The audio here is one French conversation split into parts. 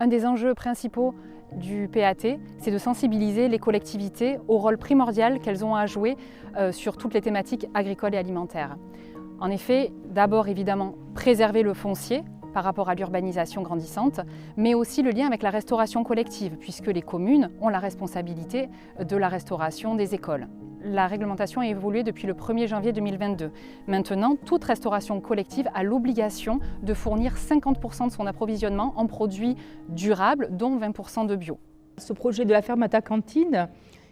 Un des enjeux principaux du PAT, c'est de sensibiliser les collectivités au rôle primordial qu'elles ont à jouer sur toutes les thématiques agricoles et alimentaires. En effet, d'abord évidemment préserver le foncier par rapport à l'urbanisation grandissante, mais aussi le lien avec la restauration collective, puisque les communes ont la responsabilité de la restauration des écoles. La réglementation a évolué depuis le 1er janvier 2022. Maintenant, toute restauration collective a l'obligation de fournir 50% de son approvisionnement en produits durables, dont 20% de bio. Ce projet de la ferme à ta cantine,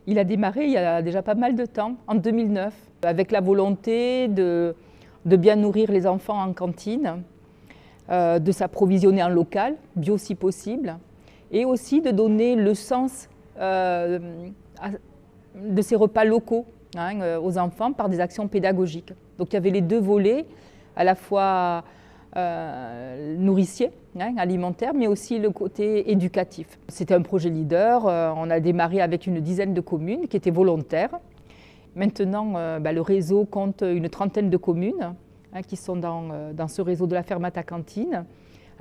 il a démarré il y a déjà pas mal de temps, en 2009, avec la volonté de bien nourrir les enfants en cantine, de s'approvisionner en local, bio si possible, et aussi de donner le sens de ces repas locaux aux enfants par des actions pédagogiques. Donc il y avait les deux volets, à la fois nourricier, alimentaire, mais aussi le côté éducatif. C'était un projet leader, on a démarré avec une dizaine de communes qui étaient volontaires. Maintenant, le réseau compte une trentaine de communes qui sont dans ce réseau de la ferme à ta cantine,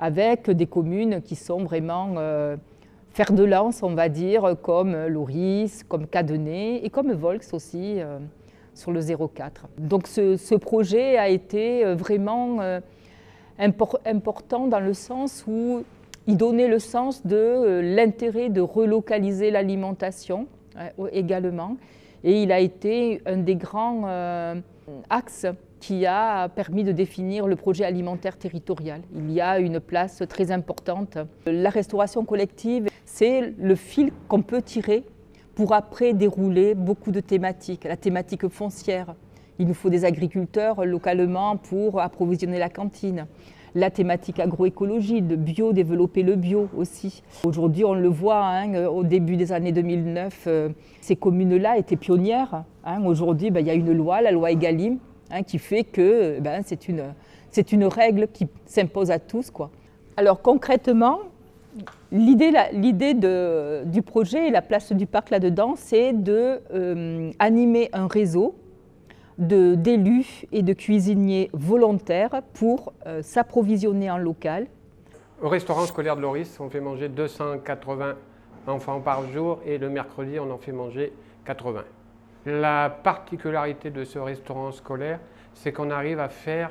avec des communes qui sont vraiment fer de lance, on va dire, comme Loris, comme Cadenet et comme Volx aussi, sur le 04. Donc ce projet a été vraiment important dans le sens où il donnait le sens de l'intérêt de relocaliser l'alimentation également. Et il a été un des grands axes qui a permis de définir le projet alimentaire territorial. Il y a une place très importante. La restauration collective, c'est le fil qu'on peut tirer pour après dérouler beaucoup de thématiques. La thématique foncière, il nous faut des agriculteurs localement pour approvisionner la cantine. La thématique agroécologie, de bio, développer le bio aussi. Aujourd'hui, on le voit, au début des années 2009, ces communes-là étaient pionnières. Aujourd'hui, il y a une loi, la loi Egalim, qui fait que c'est une règle qui s'impose à tous, quoi. Alors concrètement, l'idée du projet et la place du parc là-dedans, c'est d'animer un réseau d'élus et de cuisiniers volontaires pour s'approvisionner en local. Au restaurant scolaire de Loris, on fait manger 280 enfants par jour et le mercredi, on en fait manger 80. La particularité de ce restaurant scolaire, c'est qu'on arrive à faire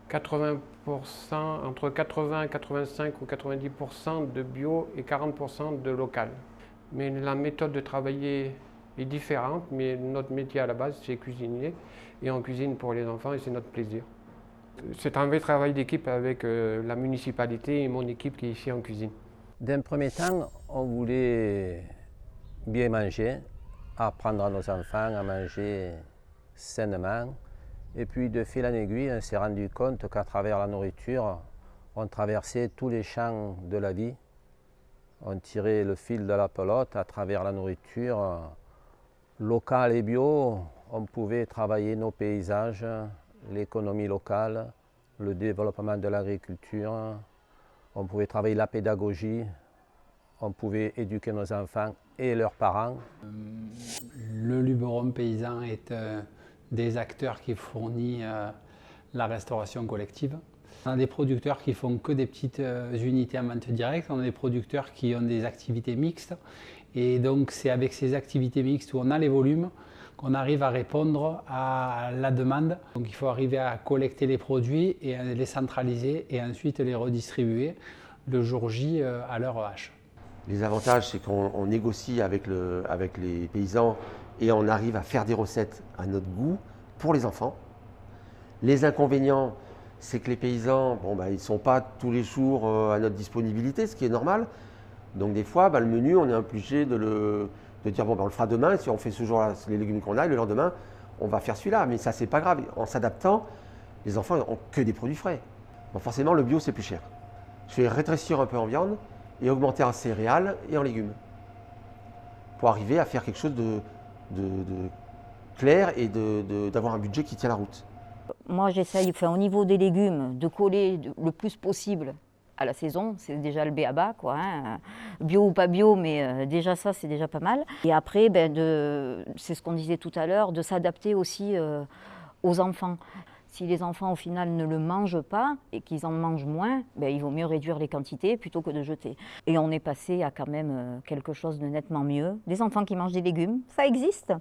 80%, entre 80, 85 ou 90% de bio et 40% de local. Mais la méthode de travailler est différente, mais notre métier à la base, c'est cuisinier. Et on cuisine pour les enfants et c'est notre plaisir. C'est un vrai travail d'équipe avec la municipalité et mon équipe qui est ici en cuisine. D'un premier temps, on voulait bien manger, apprendre à nos enfants à manger sainement. Et puis de fil en aiguille, on s'est rendu compte qu'à travers la nourriture, on traversait tous les champs de la vie. On tirait le fil de la pelote à travers la nourriture locale et bio. On pouvait travailler nos paysages, l'économie locale, le développement de l'agriculture. On pouvait travailler la pédagogie. On pouvait éduquer nos enfants et leurs parents. Le Luberon paysan est des acteurs qui fournit la restauration collective. On a des producteurs qui font que des petites unités en vente directe, on a des producteurs qui ont des activités mixtes. Et donc c'est avec ces activités mixtes où on a les volumes qu'on arrive à répondre à la demande. Donc il faut arriver à collecter les produits et à les centraliser et ensuite les redistribuer le jour J à l'heure H. Les avantages, c'est qu'on négocie avec les paysans et on arrive à faire des recettes à notre goût pour les enfants. Les inconvénients, c'est que les paysans, ils ne sont pas tous les jours à notre disponibilité, ce qui est normal. Donc des fois, le menu, on est obligé de dire, on le fera demain, et si on fait ce jour-là les légumes qu'on a, et le lendemain, on va faire celui-là. Mais ça, c'est pas grave. En s'adaptant, les enfants n'ont que des produits frais. Bon, forcément, le bio, c'est plus cher. Je vais rétrécir un peu en viande et augmenter en céréales et en légumes pour arriver à faire quelque chose de clair et d'avoir un budget qui tient la route. Moi, j'essaye, au niveau des légumes, de coller le plus possible à la saison. C'est déjà le b.a.-ba, quoi. Bio ou pas bio, mais déjà ça, c'est déjà pas mal. Et après, c'est ce qu'on disait tout à l'heure, de s'adapter aussi aux enfants. Si les enfants au final ne le mangent pas et qu'ils en mangent moins, ben, il vaut mieux réduire les quantités plutôt que de jeter. Et on est passé à quand même quelque chose de nettement mieux. Des enfants qui mangent des légumes, ça existe.